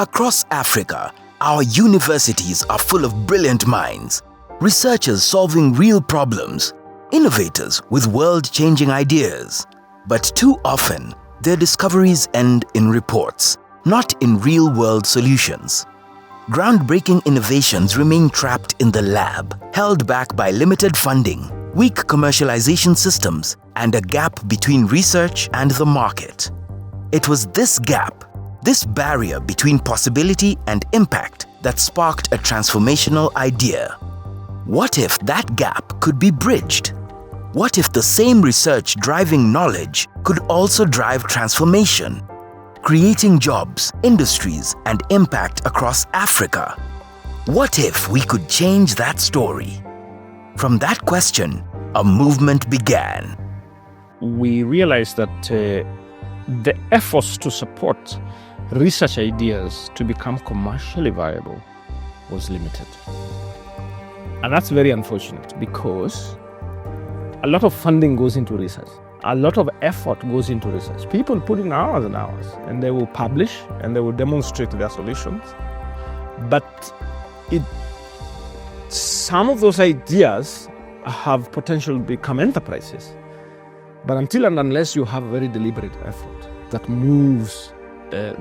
Across Africa, our universities are full of brilliant minds, researchers solving real problems, innovators with world-changing ideas. But too often, their discoveries end in reports, not in real-world solutions. Groundbreaking innovations remain trapped in the lab, held back by limited funding, weak commercialization systems, and a gap between research and the market. It was this gap, this barrier between possibility and impact, that sparked a transformational idea. What if that gap could be bridged? What if the same research driving knowledge could also drive transformation, creating jobs, industries, and impact across Africa? What if we could change that story? From that question, a movement began. We realized that the efforts to support research ideas to become commercially viable was limited. And that's very unfortunate because a lot of funding goes into research. A lot of effort goes into research. People put in hours and hours, and they will publish and they will demonstrate their solutions. But some of those ideas have potential to become enterprises. But until and unless you have a very deliberate effort that moves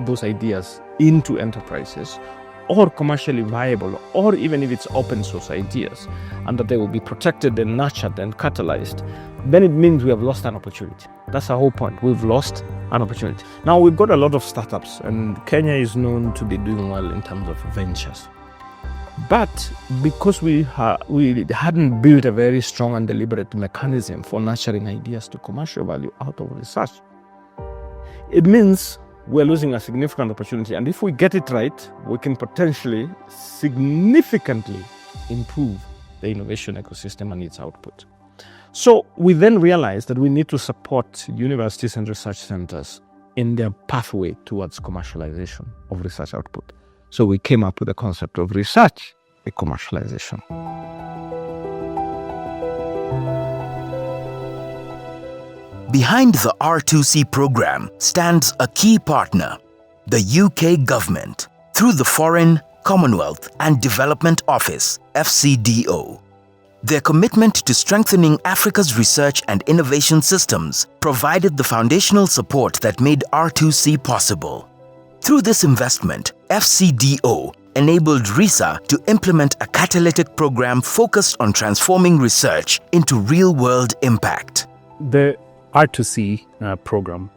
those ideas into enterprises or commercially viable, or even if it's open source ideas, and that they will be protected and nurtured and catalyzed, then it means we have lost an opportunity. That's the whole point. We've lost an opportunity. Now, we've got a lot of startups, and Kenya is known to be doing well in terms of ventures. But because we hadn't built a very strong and deliberate mechanism for nurturing ideas to commercial value out of research, it means we're losing a significant opportunity. And if we get it right, we can potentially significantly improve the innovation ecosystem and its output. So we then realized that we need to support universities and research centers in their pathway towards commercialization of research output. So we came up with the concept of research commercialization. Behind the R2C program stands a key partner, the UK government, through the Foreign, Commonwealth and Development Office, FCDO. Their commitment to strengthening Africa's research and innovation systems provided the foundational support that made R2C possible. Through this investment, FCDO enabled RISA to implement a catalytic program focused on transforming research into real-world impact. The R2C program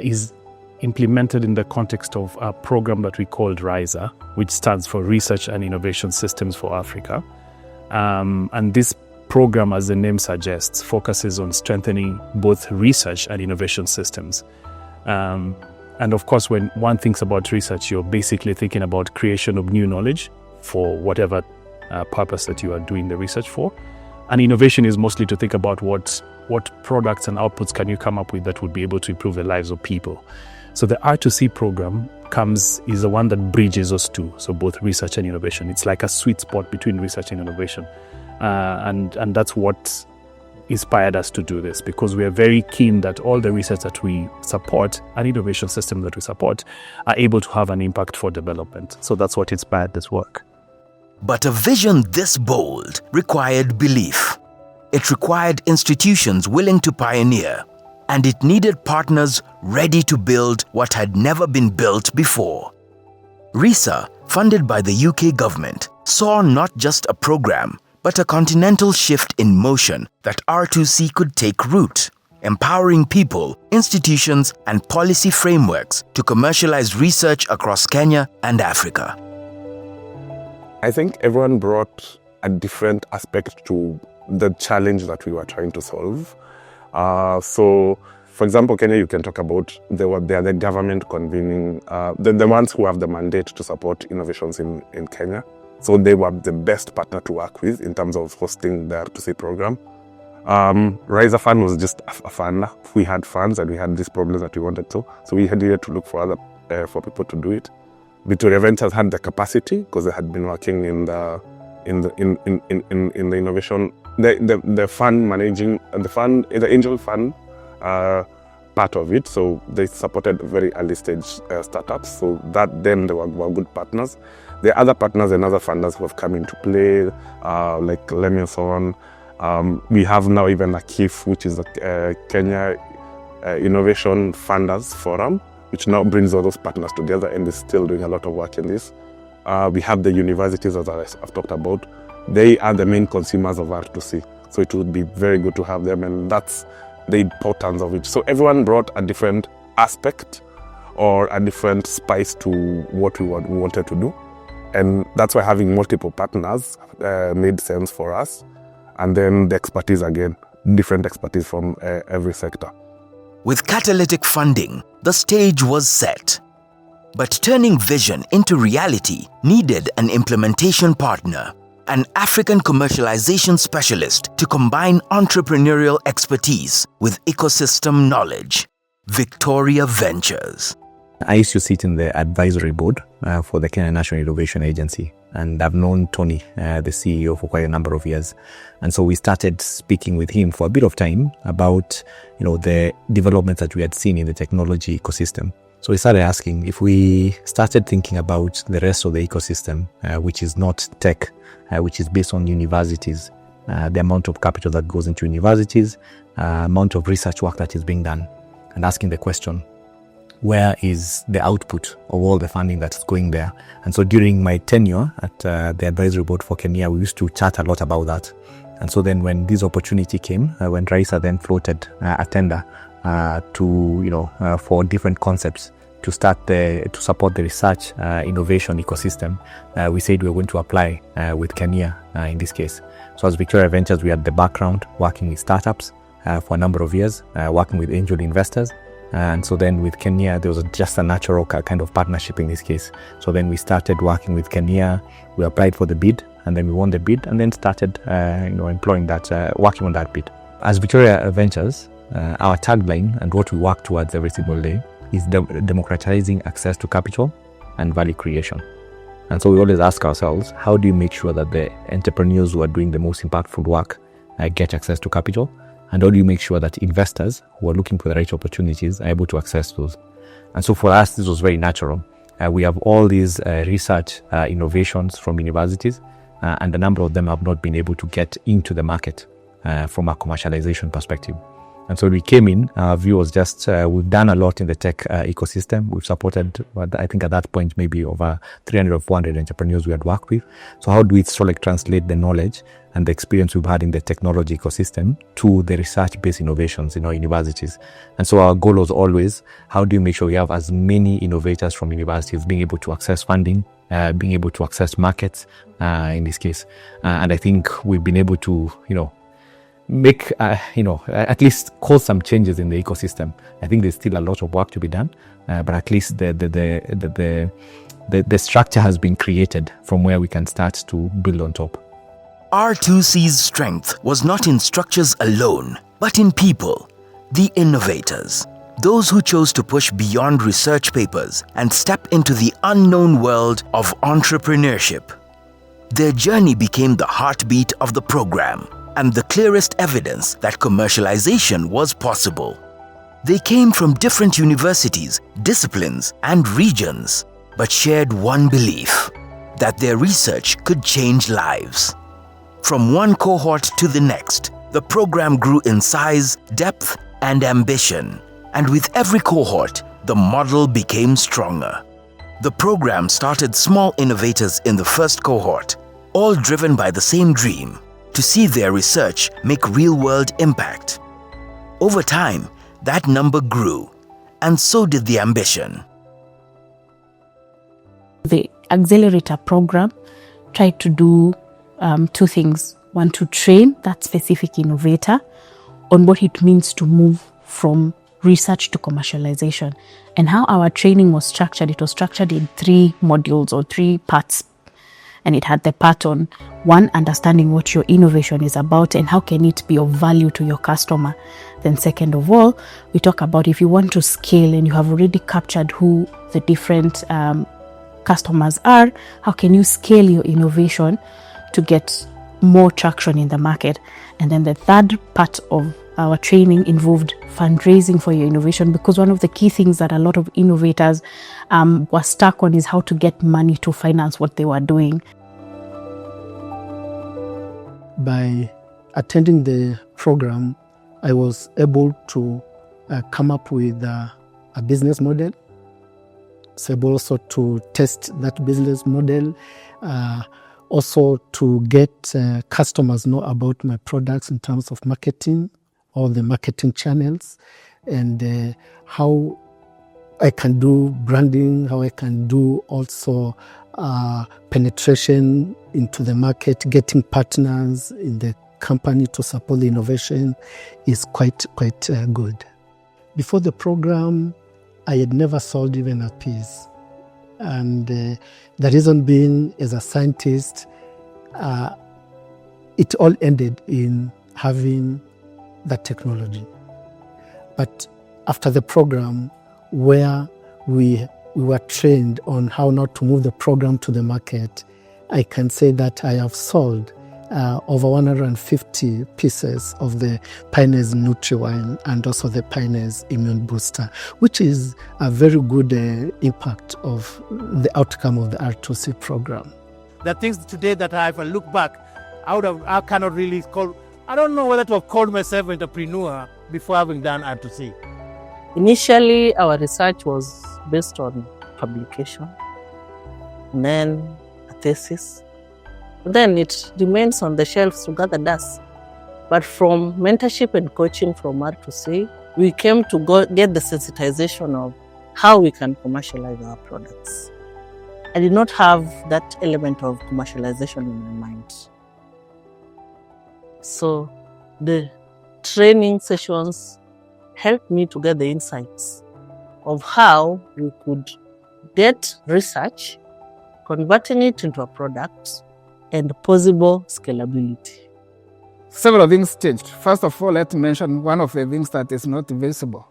is implemented in the context of a program that we called RISA, which stands for Research and Innovation Systems for Africa. And this program, as the name suggests, focuses on strengthening both research and innovation systems. And of course, when one thinks about research, you're basically thinking about creation of new knowledge for whatever purpose that you are doing the research for. And innovation is mostly to think about what products and outputs can you come up with that would be able to improve the lives of people. So the R2C program is the one that bridges those two, so both research and innovation. It's like a sweet spot between research and innovation. And that's what inspired us to do this, because we are very keen that all the research that we support and innovation systems that we support are able to have an impact for development. So that's what inspired this work. But a vision this bold required belief. It required institutions willing to pioneer, and it needed partners ready to build what had never been built before. RISA, funded by the UK government, saw not just a program, but a continental shift in motion that R2C could take root, empowering people, institutions, and policy frameworks to commercialize research across Kenya and Africa. I think everyone brought a different aspect to the challenge that we were trying to solve. So, for example, Kenya, you can talk about they are the government convening, the ones who have the mandate to support innovations in Kenya. So they were the best partner to work with in terms of hosting the R2C program. RISA Fund was just a fund. We had funds and we had these problems that we wanted to. So we needed to look for for people to do it. Victoria Ventures had the capacity because they had been working in the innovation. The fund managing the angel fund part of it. So they supported very early stage startups. So that then they were good partners. The other partners and other funders who have come into play, like Lemionson. We have now even a KIF, which is a Kenya Innovation Funders Forum, which now brings all those partners together and is still doing a lot of work in this. We have the universities, as I've talked about. They are the main consumers of R2C. So it would be very good to have them, and that's the importance of it. So everyone brought a different aspect or a different spice to what we wanted to do. And that's why having multiple partners made sense for us. And then the expertise again, different expertise from every sector. With catalytic funding, the stage was set. But turning vision into reality needed an implementation partner, an African commercialization specialist to combine entrepreneurial expertise with ecosystem knowledge. Victoria Ventures. I used to sit in the advisory board for the Kenya National Innovation Agency, and I've known Tony, the CEO, for quite a number of years. And so we started speaking with him for a bit of time about, the developments that we had seen in the technology ecosystem. So we started asking if we started thinking about the rest of the ecosystem, which is not tech, which is based on universities, the amount of capital that goes into universities, amount of research work that is being done, and asking the question, where is the output of all the funding that's going there? And so during my tenure at the advisory board for Kenya, we used to chat a lot about that. And so then when this opportunity came, when RISA then floated a tender for different concepts to support the research innovation ecosystem, we said we were going to apply with Kenya in this case. So as Victoria Ventures, we had the background working with startups for a number of years, working with angel investors. And so then with Kenya, there was just a natural kind of partnership in this case. So then we started working with Kenya, we applied for the bid, and then we won the bid, and then started employing that, working on that bid. As Victoria Ventures, our tagline and what we work towards every single day is democratizing access to capital and value creation. And so we always ask ourselves, how do you make sure that the entrepreneurs who are doing the most impactful work get access to capital? And how do you make sure that investors who are looking for the right opportunities are able to access those? And so for us, this was very natural. We have all these research innovations from universities, and a number of them have not been able to get into the market from a commercialization perspective. And so we came in, our view was just, we've done a lot in the tech ecosystem. We've supported, I think at that point, maybe over 300 or 400 entrepreneurs we had worked with. So how do we sort of translate the knowledge and the experience we've had in the technology ecosystem to the research-based innovations in our universities? And so our goal was always, how do you make sure we have as many innovators from universities being able to access funding, being able to access markets in this case. And I think we've been able to, make, at least cause some changes in the ecosystem. I think there's still a lot of work to be done, but at least the structure has been created from where we can start to build on top. R2C's strength was not in structures alone, but in people, the innovators, those who chose to push beyond research papers and step into the unknown world of entrepreneurship. Their journey became the heartbeat of the program and the clearest evidence that commercialization was possible. They came from different universities, disciplines, and regions, but shared one belief: that their research could change lives. From one cohort to the next, the program grew in size, depth, and ambition. And with every cohort, the model became stronger. The program started small innovators in the first cohort, all driven by the same dream: to see their research make real-world impact. Over time, that number grew, and so did the ambition. The accelerator program tried to do two things. One, to train that specific innovator on what it means to move from research to commercialization. And how our training was structured, it was structured in 3 modules or 3 parts. And it had the part on, 1, understanding what your innovation is about and how can it be of value to your customer. Then second of all, we talk about if you want to scale and you have already captured who the different customers are, how can you scale your innovation to get more traction in the market? And then the third part of our training involved fundraising for your innovation, because one of the key things that a lot of innovators were stuck on is how to get money to finance what they were doing. By attending the program, I was able to come up with a business model. So able also to test that business model, also to get customers know about my products in terms of marketing, all the marketing channels, and how I can do branding, how I can do also penetration into the market, getting partners in the company to support the innovation is quite good. Before the program, I had never sold even a piece. And the reason being, as a scientist, it all ended in having that technology. But after the program, where we were trained on how not to move the program to the market, I can say that I have sold over 150 pieces of the Pioneers NutriWine and also the Pioneers Immune Booster, which is a very good impact of the outcome of the R2C program. The things today that if I look back, I cannot really call, I don't know whether to have called myself an entrepreneur before having done R2C. Initially, our research was based on publication, and then a thesis. Then it remains on the shelves to gather dust. But from mentorship and coaching from R2C, we came to get the sensitization of how we can commercialize our products. I did not have that element of commercialization in my mind. So the training sessions helped me to get the insights of how we could get research, converting it into a product, and possible scalability. Several things changed. First of all, let's mention one of the things that is not visible,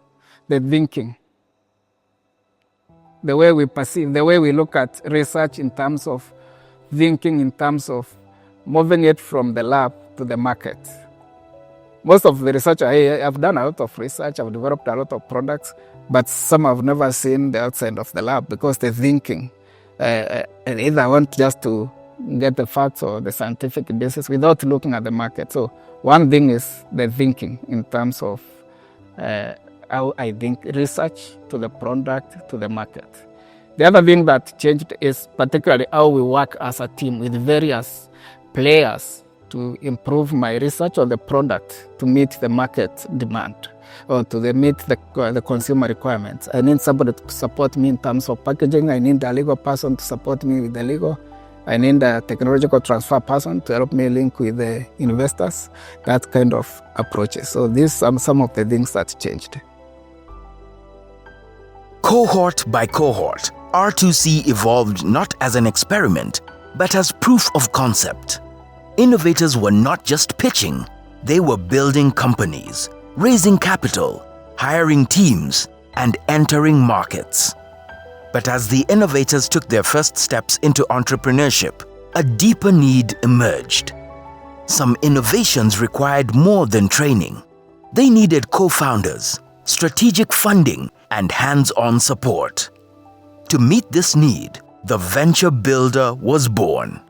the thinking. The way we perceive, the way we look at research in terms of thinking, in terms of moving it from the lab to the market. Most of the research, I've done a lot of research, I've developed a lot of products, but some I've never seen the outside of the lab because the thinking, either I want just to get the facts or the scientific basis without looking at the market. So one thing is the thinking in terms of how I think research to the product to the market. The other thing that changed is particularly how we work as a team with various players to improve my research on the product to meet the market demand or to meet the consumer requirements. I need somebody to support me in terms of packaging. I need a legal person to support me with the legal. I need a technological transfer person to help me link with the investors, that kind of approaches. So these are some of the things that changed. Cohort by cohort, R2C evolved not as an experiment, but as proof of concept. Innovators were not just pitching, they were building companies, raising capital, hiring teams, and entering markets. But as the innovators took their first steps into entrepreneurship, a deeper need emerged. Some innovations required more than training. They needed co-founders, strategic funding, and hands-on support. To meet this need, the Venture Builder was born.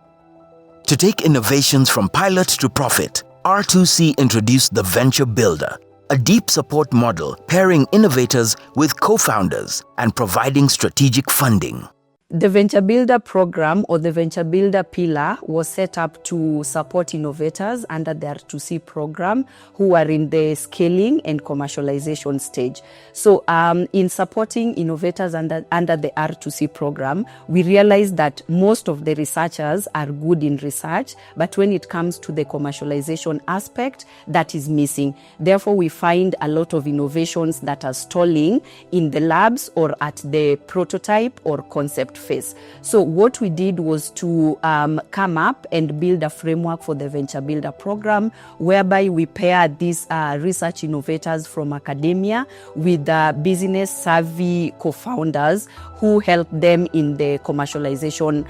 To take innovations from pilot to profit, R2C introduced the Venture Builder, a deep support model pairing innovators with co-founders and providing strategic funding. The Venture Builder program or the Venture Builder pillar was set up to support innovators under the R2C program who are in the scaling and commercialization stage. So in supporting innovators under the R2C program, we realized that most of the researchers are good in research, but when it comes to the commercialization aspect, that is missing. Therefore, we find a lot of innovations that are stalling in the labs or at the prototype or concept phase. So what we did was to come up and build a framework for the Venture Builder program, whereby we pair these research innovators from academia with business savvy co-founders who help them in the commercialization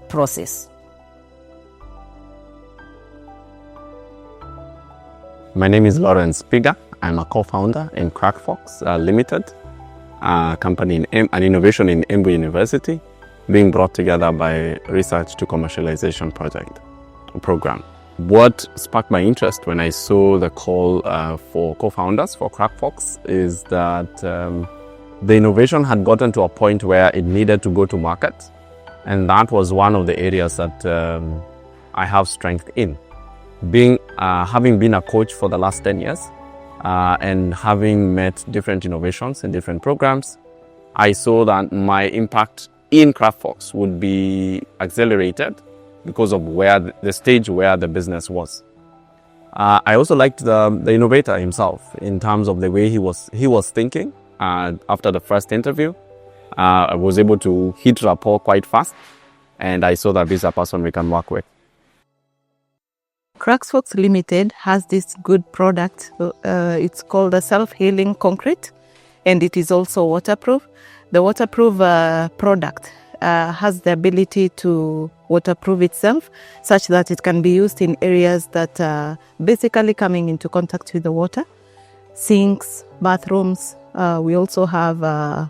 process. My name is Lawrence Piga. I'm a co-founder in CrackFox Limited, a company an innovation in Embu University, being brought together by Research to Commercialization program. What sparked my interest when I saw the call for co-founders for CrackFox is that the innovation had gotten to a point where it needed to go to market, and that was one of the areas that I have strength in. Having been a coach for the last 10 years and having met different innovations in different programs, I saw that my impact in CrackFox would be accelerated because of the stage where the business was. I also liked the innovator himself in terms of the way he was thinking. After the first interview, I was able to hit rapport quite fast, and I saw that this is a person we can work with. CrackFox Limited has this good product. It's called a self-healing concrete, and it is also waterproof. The waterproof product has the ability to waterproof itself such that it can be used in areas that are basically coming into contact with the water. Sinks, bathrooms. We also have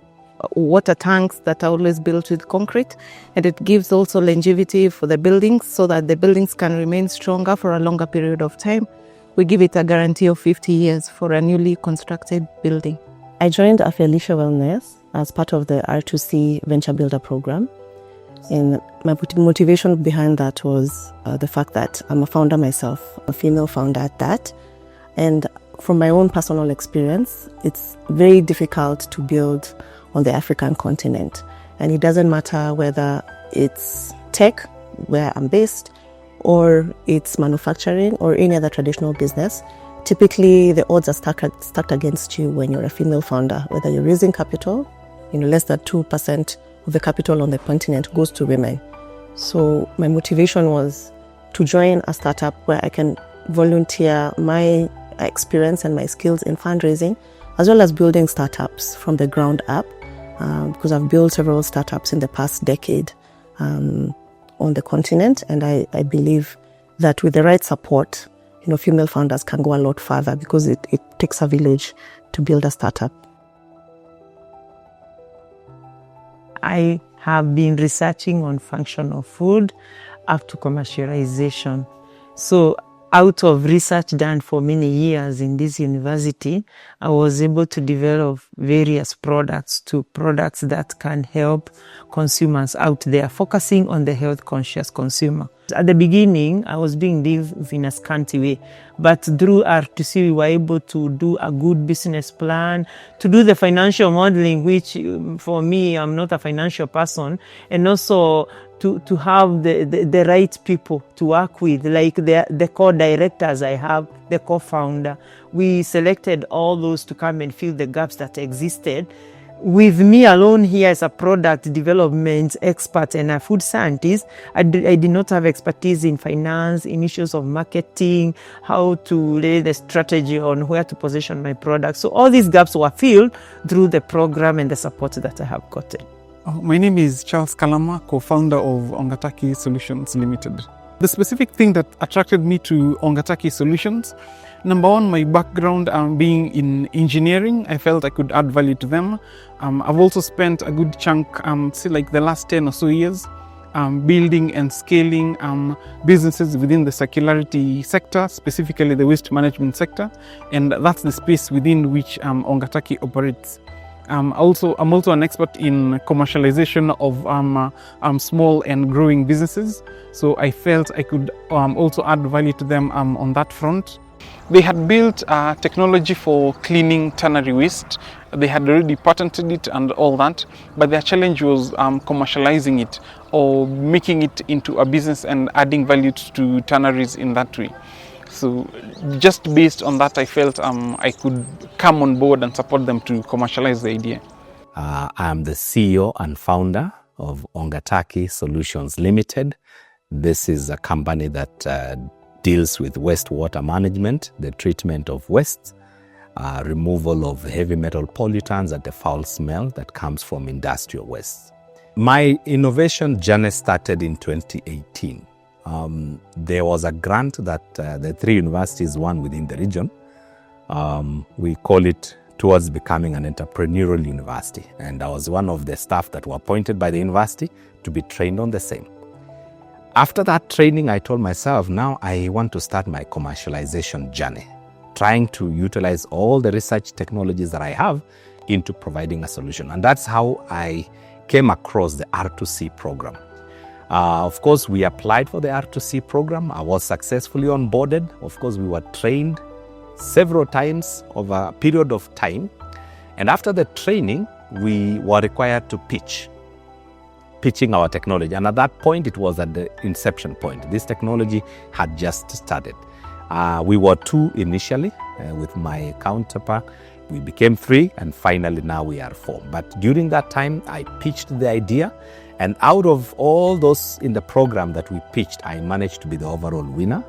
water tanks that are always built with concrete, and it gives also longevity for the buildings so that the buildings can remain stronger for a longer period of time. We give it a guarantee of 50 years for a newly constructed building. I joined Afelisha Wellness as part of the R2C Venture Builder program, and my motivation behind that was the fact that I'm a founder myself, a female founder at that, and from my own personal experience, it's very difficult to build on the African continent. And it doesn't matter whether it's tech, where I'm based, or it's manufacturing or any other traditional business. Typically, the odds are stacked against you when you're a female founder, whether you're raising capital, less than 2% of the capital on the continent goes to women. So my motivation was to join a startup where I can volunteer my experience and my skills in fundraising, as well as building startups from the ground up, because I've built several startups in the past decade on the continent, and I believe that with the right support, female founders can go a lot further because it takes a village to build a startup. I have been researching on functional food up to commercialization. So out of research done for many years in this university, I was able to develop various products that can help consumers out there, focusing on the health-conscious consumer. At the beginning, I was doing this in a scanty way, but through R2C, we were able to do a good business plan, to do the financial modeling, which for me, I'm not a financial person, and also to have the right people to work with, like the co-directors I have, the co-founder. We selected all those to come and fill the gaps that existed. With me alone here as a product development expert and a food scientist, I did not have expertise in finance, in issues of marketing, how to lay the strategy on where to position my product. So all these gaps were filled through the program and the support that I have gotten. My name is Charles Kalama, co-founder of R2C Solutions Limited. The specific thing that attracted me to R2C Solutions, number one, my background being in engineering, I felt I could add value to them. I've also spent a good chunk, like the last 10 or so years, building and scaling businesses within the circularity sector, specifically the waste management sector, and that's the space within which R2C operates. I'm also an expert in commercialization of small and growing businesses, so I felt I could also add value to them on that front. They had built a technology for cleaning ternary waste. They had already patented it and all that, but their challenge was commercializing it or making it into a business and adding value to tanneries in that way. So just based on that, I felt I could come on board and support them to commercialize the idea. I'm the CEO and founder of R2C Solutions Limited. This is a company that deals with wastewater management, the treatment of waste, removal of heavy metal pollutants and the foul smell that comes from industrial waste. My innovation journey started in 2018 there was a grant that the 3 universities won within the region. We call it Towards Becoming an Entrepreneurial University. And I was one of the staff that were appointed by the university to be trained on the same. After that training, I told myself, now I want to start my commercialization journey, trying to utilize all the research technologies that I have into providing a solution. And that's how I came across the R2C program. Of course, we applied for the R2C program. I was successfully onboarded. Of course, we were trained several times over a period of time. And after the training, we were required to pitching our technology. And at that point, it was at the inception point. This technology had just started. We were 2 initially with my counterpart. We became 3, and finally now we are 4. But during that time, I pitched the idea, and out of all those in the program that we pitched, I managed to be the overall winner.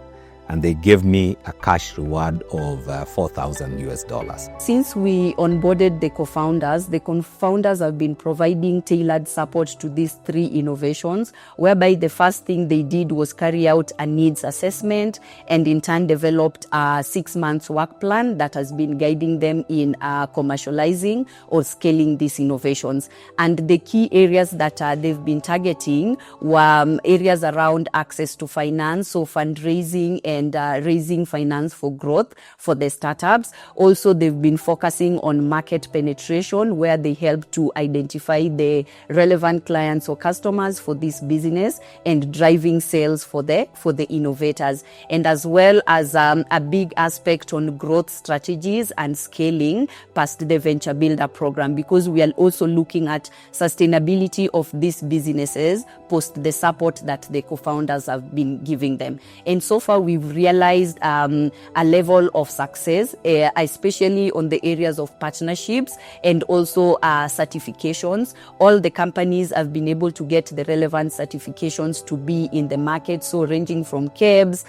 And they gave me a cash reward of $4,000. Since we onboarded the co-founders have been providing tailored support to these 3 innovations, whereby the first thing they did was carry out a needs assessment and in turn developed a 6-month work plan that has been guiding them in commercializing or scaling these innovations. And the key areas that they've been targeting were areas around access to finance, so fundraising and raising finance for growth for the startups. Also, they've been focusing on market penetration, where they help to identify the relevant clients or customers for this business and driving sales for the innovators. And as well as a big aspect on growth strategies and scaling past the Venture Builder program, because we are also looking at sustainability of these businesses post the support that the co-founders have been giving them. And so far, we've realized a level of success, especially on the areas of partnerships and also certifications. All the companies have been able to get the relevant certifications to be in the market, so ranging from KEBS,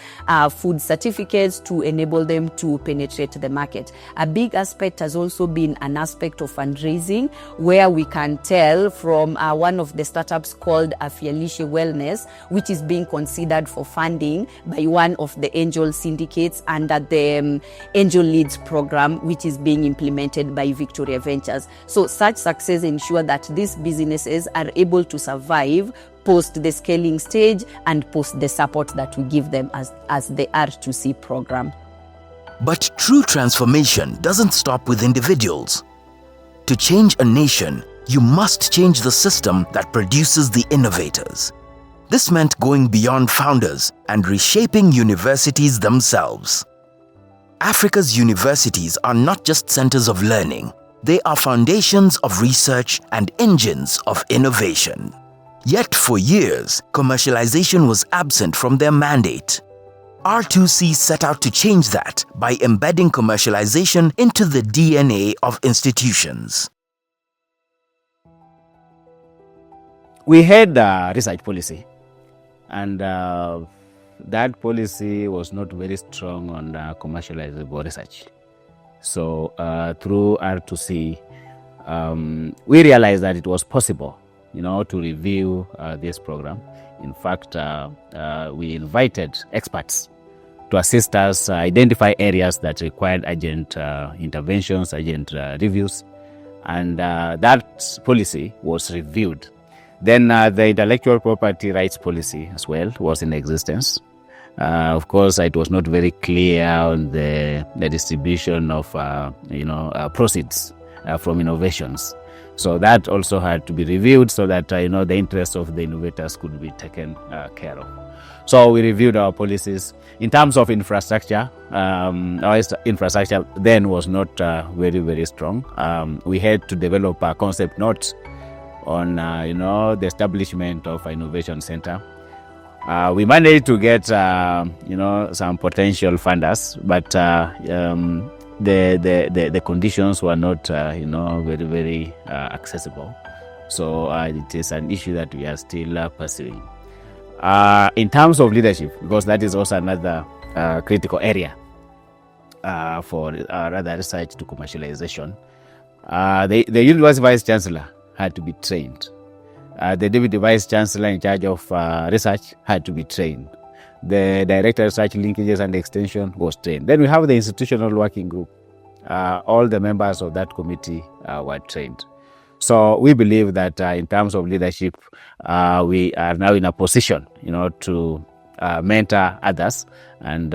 food certificates, to enable them to penetrate the market. A big aspect has also been an aspect of fundraising, where we can tell from one of the startups called Afialishe Wellness, which is being considered for funding by one of the angel syndicates under the Angel Leads program, which is being implemented by Victoria Ventures. So such success ensure that these businesses are able to survive post the scaling stage and post the support that we give them as the R2C program. But true transformation doesn't stop with individuals. To change a nation, you must change the system that produces the innovators. This meant going beyond founders and reshaping universities themselves. Africa's universities are not just centers of learning. They are foundations of research and engines of innovation. Yet for years, commercialization was absent from their mandate. R2C set out to change that by embedding commercialization into the DNA of institutions. We had a research policy, and that policy was not very strong on commercializable research. So through R2C, we realized that it was possible, to review this program. In fact, we invited experts to assist us identify areas that required urgent interventions, urgent reviews, and that policy was reviewed. Then the intellectual property rights policy as well was in existence. Of course, it was not very clear on the distribution of proceeds from innovations. So that also had to be reviewed so that the interests of the innovators could be taken care of. So we reviewed our policies. In terms of infrastructure, our infrastructure then was not very, very strong. We had to develop a concept note on the establishment of an innovation center. We managed to get some potential funders, but the conditions were not very, very accessible. So it is an issue that we are still pursuing. In terms of leadership, because that is also another critical area for rather research to commercialization, the University Vice Chancellor had to be trained. The Deputy Vice Chancellor in charge of research had to be trained. The Director of Research Linkages and Extension was trained. Then we have the institutional working group. All the members of that committee were trained. So we believe that in terms of leadership, we are now in a position, to mentor others and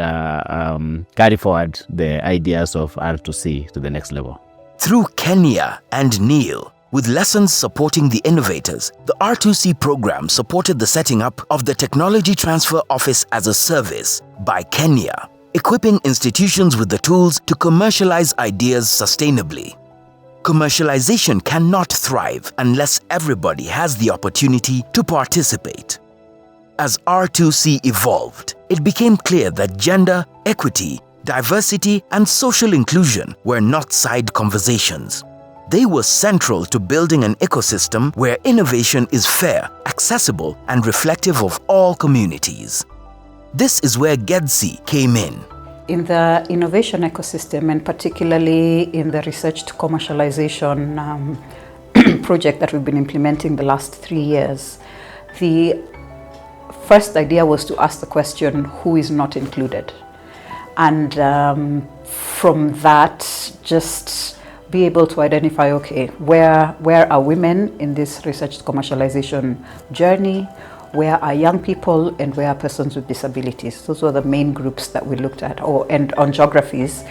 carry forward the ideas of R2C to the next level. Through Kenya and Neil, with lessons supporting the innovators, the R2C program supported the setting up of the Technology Transfer Office as a Service by Kenya, equipping institutions with the tools to commercialize ideas sustainably. Commercialization cannot thrive unless everybody has the opportunity to participate. As R2C evolved, it became clear that gender, equity, diversity, and social inclusion were not side conversations. They were central to building an ecosystem where innovation is fair, accessible, and reflective of all communities. This is where GEDSI came in. In the innovation ecosystem, and particularly in the research to commercialization project that we've been implementing the last 3 years, the first idea was to ask the question, who is not included? And from that, just be able to identify, okay, where are women in this research to commercialization journey? Where are young people and where are persons with disabilities? Those were the main groups that we looked at, and on geographies,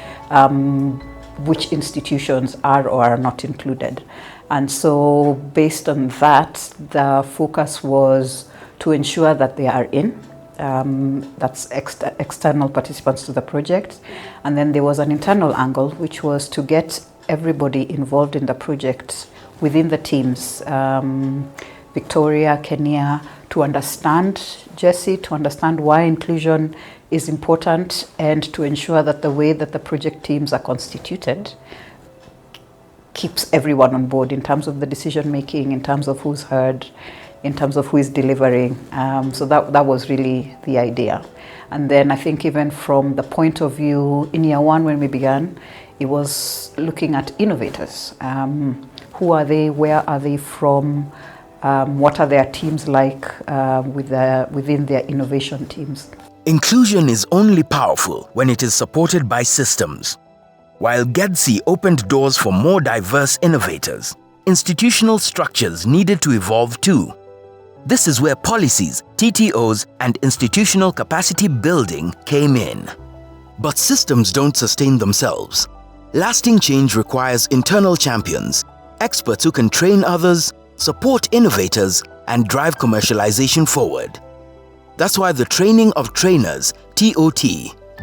which institutions are or are not included. And so based on that, the focus was to ensure that they are in. That's external participants to the project. And then there was an internal angle, which was to get everybody involved in the project within the teams, Victoria, Kenya, to understand Jesse, to understand why inclusion is important, and to ensure that the way that the project teams are constituted keeps everyone on board in terms of the decision making, in terms of who's heard, in terms of who is delivering. So that was really the idea. And then I think even from the point of view in year one when we began, it was looking at innovators. Who are they? Where are they from? What are their teams like within their innovation teams? Inclusion is only powerful when it is supported by systems. While GEDSI opened doors for more diverse innovators, institutional structures needed to evolve too. This is where policies, TTOs, and institutional capacity building came in. But systems don't sustain themselves. Lasting change requires internal champions, experts who can train others, support innovators, and drive commercialization forward. That's why the Training of Trainers, TOT,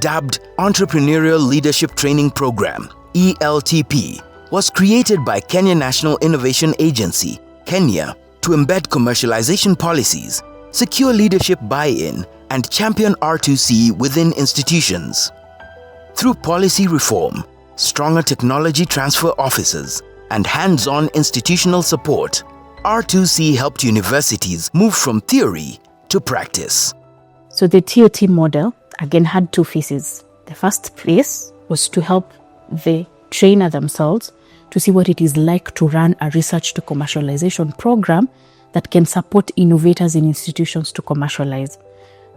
dubbed Entrepreneurial Leadership Training Program, ELTP, was created by Kenya National Innovation Agency, Kenya, to embed commercialization policies, secure leadership buy-in, and champion R2C within institutions. Through policy reform, stronger technology transfer offices, and hands-on institutional support, R2C helped universities move from theory to practice. So the TOT model, again, had two phases. The first phase was to help the trainer themselves to see what it is like to run a research to commercialization program that can support innovators in institutions to commercialize.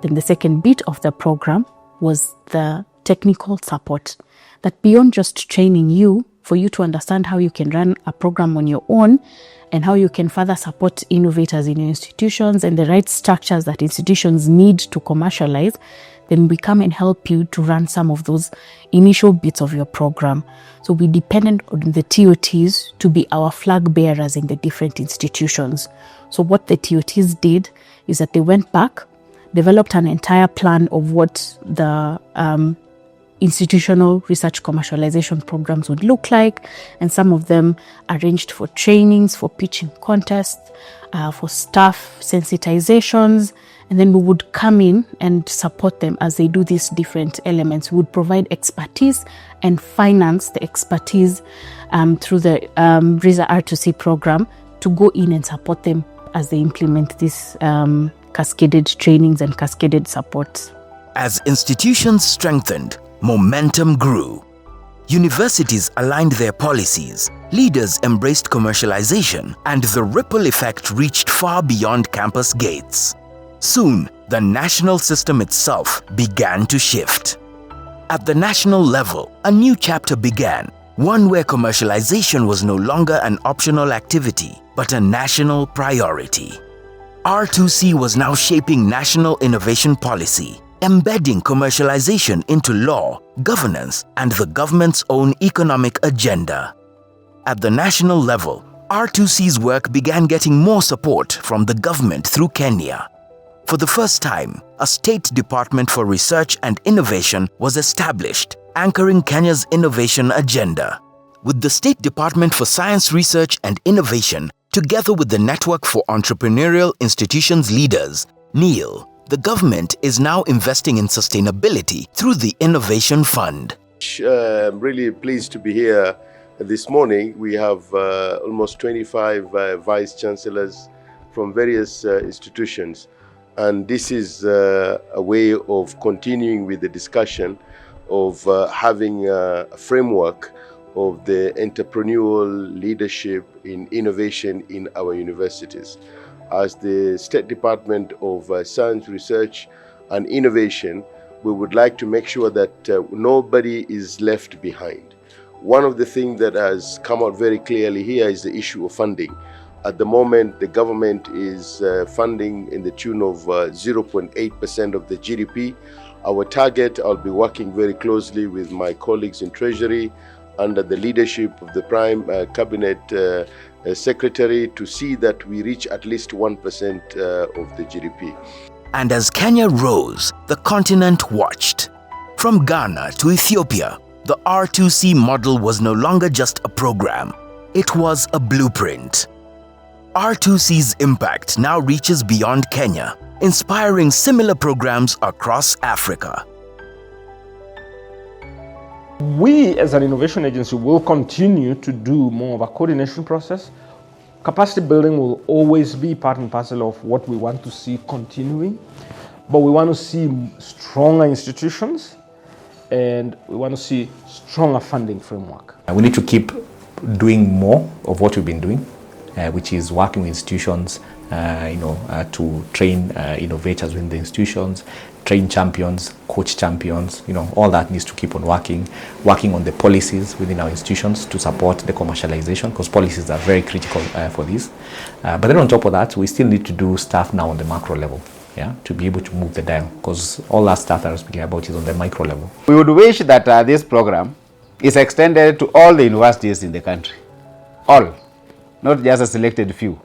Then the second bit of the program was the technical support, that beyond just training you, for you to understand how you can run a program on your own and how you can further support innovators in your institutions and the right structures that institutions need to commercialize, then we come and help you to run some of those initial bits of your program. So we depended on the TOTs to be our flag bearers in the different institutions. So what the TOTs did is that they went back, developed an entire plan of what the institutional research commercialization programs would look like, and some of them arranged for trainings, for pitching contests, for staff sensitizations, and then we would come in and support them as they do these different elements. We would provide expertise and finance the expertise through the RISA R2C program to go in and support them as they implement these cascaded trainings and cascaded supports. As institutions strengthened, momentum grew. Universities aligned their policies, leaders embraced commercialization, and the ripple effect reached far beyond campus gates. Soon, the national system itself began to shift. At the national level, a new chapter began, one where commercialization was no longer an optional activity, but a national priority. R2C was now shaping national innovation policy, embedding commercialization into law, governance, and the government's own economic agenda. At the national level, R2C's work began getting more support from the government through Kenya. For the first time, a State Department for Research and Innovation was established, anchoring Kenya's innovation agenda. With the State Department for Science Research and Innovation, together with the Network for Entrepreneurial Institutions Leaders, NEIL, the government is now investing in sustainability through the Innovation Fund. I'm really pleased to be here this morning. We have almost 25 Vice Chancellors from various institutions. And this is a way of continuing with the discussion of having a framework of the entrepreneurial leadership in innovation in our universities. As the State Department of Science, Research and Innovation, we would like to make sure that nobody is left behind. One of the things that has come out very clearly here is the issue of funding. At the moment, the government is funding in the tune of 0.8% of the GDP. Our target, I'll be working very closely with my colleagues in Treasury under the leadership of the Prime Cabinet Secretary to see that we reach at least 1% of the GDP. And as Kenya rose, the continent watched. From Ghana to Ethiopia, the R2C model was no longer just a program. It was a blueprint. R2C's impact now reaches beyond Kenya, inspiring similar programs across Africa. We as an innovation agency will continue to do more of a coordination process. Capacity building will always be part and parcel of what we want to see continuing, but we want to see stronger institutions and we want to see stronger funding framework. We need to keep doing more of what we've been doing, which is working with institutions, to train innovators within the institutions, train champions, coach champions, all that needs to keep on working on the policies within our institutions to support the commercialization, because policies are very critical for this. But then on top of that, we still need to do stuff now on the macro level, to be able to move the dial, because all that stuff that I was speaking about is on the micro level. We would wish that this program is extended to all the universities in the country. All. Not just a selected few,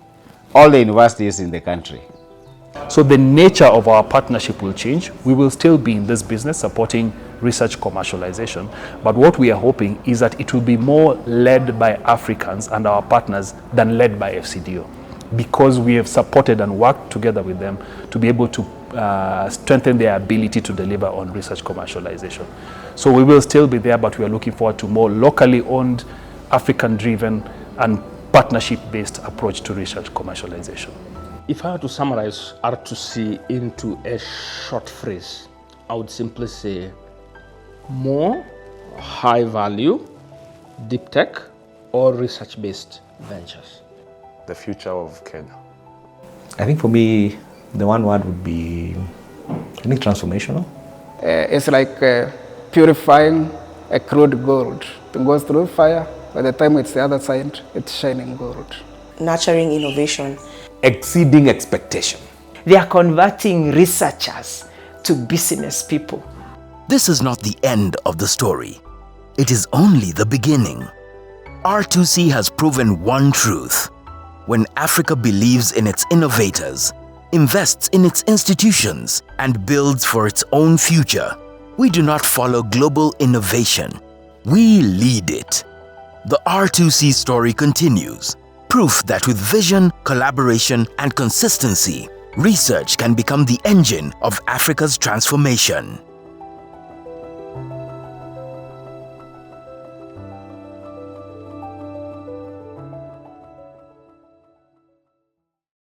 all the universities in the country. So the nature of our partnership will change. We will still be in this business supporting research commercialization, but what we are hoping is that it will be more led by Africans and our partners than led by FCDO, because we have supported and worked together with them to be able to strengthen their ability to deliver on research commercialization. So we will still be there, but we are looking forward to more locally owned, African-driven and partnership-based approach to research commercialization. If I were to summarize R2C into a short phrase, I would simply say more high value, deep tech or research-based ventures. The future of Kenya. I think for me, the one word would be, transformational. It's like purifying a crude gold. It goes through fire. By the time it's the other side, it's shining gold. Nurturing innovation. Exceeding expectation. They are converting researchers to business people. This is not the end of the story. It is only the beginning. R2C has proven one truth. When Africa believes in its innovators, invests in its institutions, and builds for its own future, we do not follow global innovation. We lead it. The R2C story continues. Proof that with vision, collaboration, and consistency, research can become the engine of Africa's transformation.